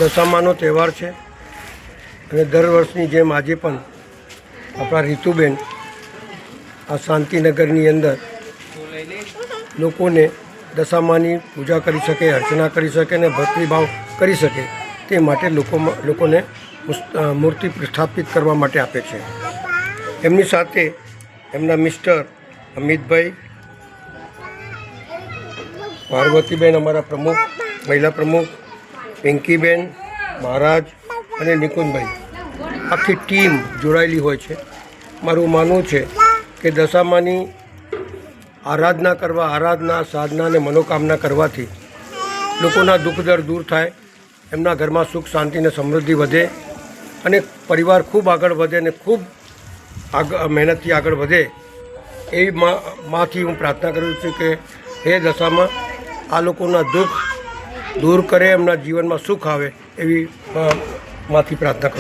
દશામાનો તહેવાર છે અને દર વર્ષની જેમ આજે પણ આપણા રીતુબેન આ શાંતિનગરની અંદર લોકોને દશામાની પૂજા કરી શકે, અર્ચના કરી શકે અને ભક્તિભાવ કરી શકે તે માટે લોકોને મૂર્તિ પ્રસ્થાપિત કરવા માટે આપે છે. એમની સાથે એમના મિસ્ટર અમિતભાઈ, પાર્વતીબેન અમારા પ્રમુખ, મહિલા પ્રમુખ, પિંકીબેન, મહારાજ અને નિકુંજભાઈ, આખી ટીમ જોડાયેલી હોય છે. મારું માનવું છે કે દશામાની આરાધના, સાધના અને મનોકામના કરવાથી લોકોના દુઃખ દર્દ દૂર થાય, એમના ઘરમાં સુખ શાંતિ અને સમૃદ્ધિ વધે અને પરિવાર ખૂબ આગળ વધે અને ખૂબ મહેનતથી આગળ વધે એવી માંથી હું પ્રાર્થના કરું છું કે હે દશામાં આ લોકોના દુઃખ દૂર કરે, એમના જીવનમાં સુખ આવે એવી માંથી પ્રાર્થના કરું છું.